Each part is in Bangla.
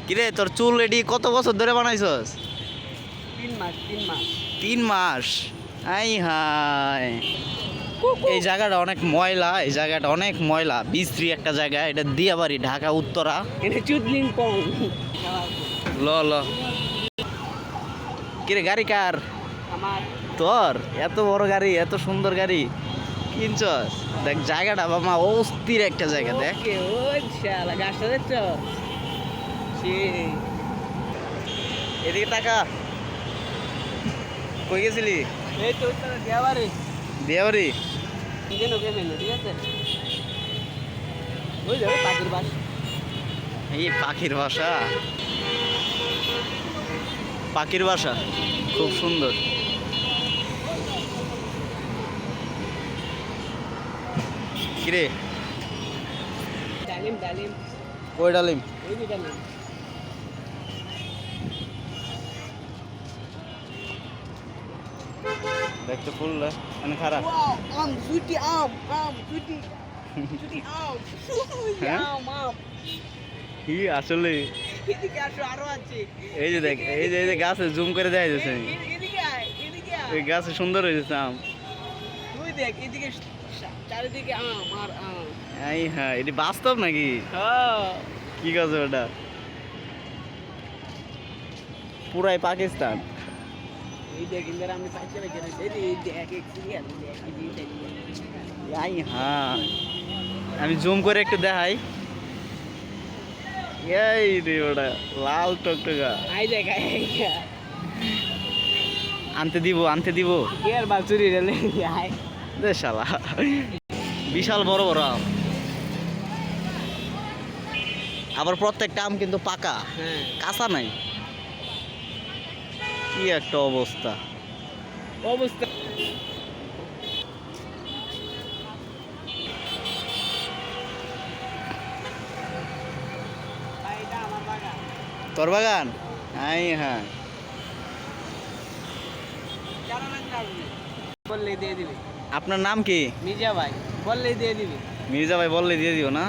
কিরে তোর চুল এডি কত বছর ধরে বানাইছস? 3 মাস 3 মাস। 3 মাস? আই হাই, এই জায়গাটা অনেক ময়লা, এই জায়গাটা অনেক ময়লা, বিশ্রী একটা জায়গা। এটা দিয়াবাড়ি, ঢাকা উত্তরা। এটা চুদলিং পং। ল ল। কিরে গাড়ি কার? আমার। তোর? এত বড় গাড়ি, এত সুন্দর গাড়ি কিনছস? দেখ জায়গাটা বাবা অস্থির একটা জায়গা। দেখ ওকে ওই শালা গাছটা দেখছো? সেই এদিকে টাকা। কই গেছিলি? এই তো উত্তর দেওয়ারে। দিয়াবাড়ি? কেন কেন ঠিক আছে। ওই যাবে পাখির বাস। এই পাখির বাসা, পাখির বাসা খুব সুন্দর। কিরে ডালিম ডালিম। কই ডালিম? এই যে ডালিম। দেখতে ফুল মানে খারাপ। ওয়াও আম সুইটি আম সুইটি সুইটি আম। হ্যাঁ? আম। কি আসলে? এদিকে আসো আরো আছে। এই যে দেখ, এই যে গাছে জুম করে দেখাই যাচ্ছে। এদিকে আয় এদিকে আয়। এই গাছে সুন্দর হয়েছে আম। তুই দেখ এদিকে চারিদিকে আম আর আম। এই হ্যাঁ, এটি বাস্তব নাকি? হ্যাঁ কি গাছ ওটা? পুরাই পাকিস্তান। এই দেখ ইন্দার আমি পাইছে পাইছে এই দেখ এক সিরিয়াল দেখ এই যে এই হ্যাঁ, আমি জুম করে একটু দেখাই। এই রে ওটা লাল টকটকা। আই দেখ আনতে দিব, আনতে দিব। কেয়ার বাছুরি রেলে আয়। দে শালা, বিশাল বড় বড় আম। আবার প্রত্যেকটা আম কিন্তু পাকা, হ্যাঁ কাঁচা নাই। কি একটা অবস্থা। অবস্থা। এটা আমার বাগান। তোর বাগান? আই হ্যাঁ। চারা লাগবে বললেই দিয়ে দিবি। আপনার নাম কি? মির্জা ভাই বললেই দিয়ে দিবি। মির্জা ভাই বললে দিয়ে দিও না?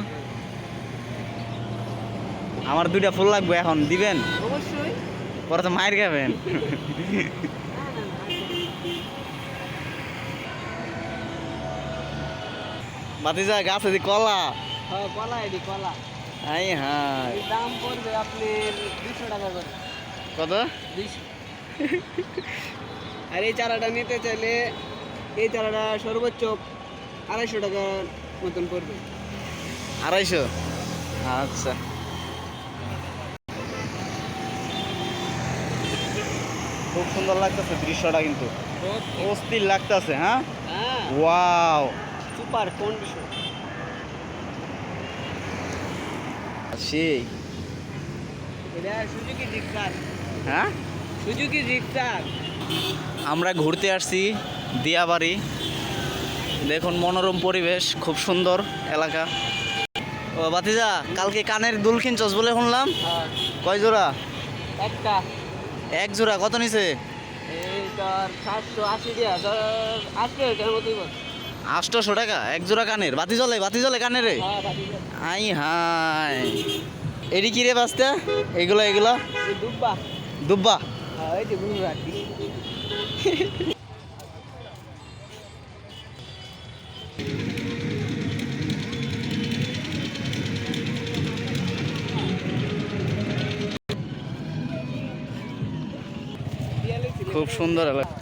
আমার 2টা ফুল লাগবে, এখন দিবেন? অবশ্যই। পরে তো মায়ের খাবেন। বাতিজা গাছ আছে কলা। হ্যাঁ কলা এডি কলা। আই হ্যাঁ। এর দাম পড়বে আপনার 200 টাকা করে। কত? 200। আর এই চারাটা নিতে চাইলে এই চারাটা সর্বোচ্চ 250 টাকার মতন পড়বে। 250? আচ্ছা। খুব সুন্দর লাগতেছে দৃশ্যটা, কিন্তু অস্থির লাগতেছে। হ্যাঁ হ্যাঁ ওয়াও, সুপার কন্ডিশন। সেই। এটা সুজুকি জিক্সার। হ্যাঁ, সুজুকি জিক্সার। আমরা ঘুরতে আসছি দিয়াবাড়ি। দেখুন মনোরম পরিবেশ, খুব সুন্দর এলাকা। ও বাতিজা, কালকে কানের দুল কিনছস বলে শুনলাম? হ্যাঁ কয় জোড়া? একটা। এক জোড়া কত নিছে? এই তোর 780 দিয়া ধর 8 টাকার মতোই বল। 800 টাকা এক জোড়া কানের? বাতি জ্বলে, বাতি জ্বলে কানের রে? হ্যাঁ বাকি আই হাই, এডি কি রে বাস্তা? এগুলা এগুলা এই দুব্বা। দুব্বা? হ্যাঁ এই যে গুরু রাখি। খুব সুন্দর এলাকা।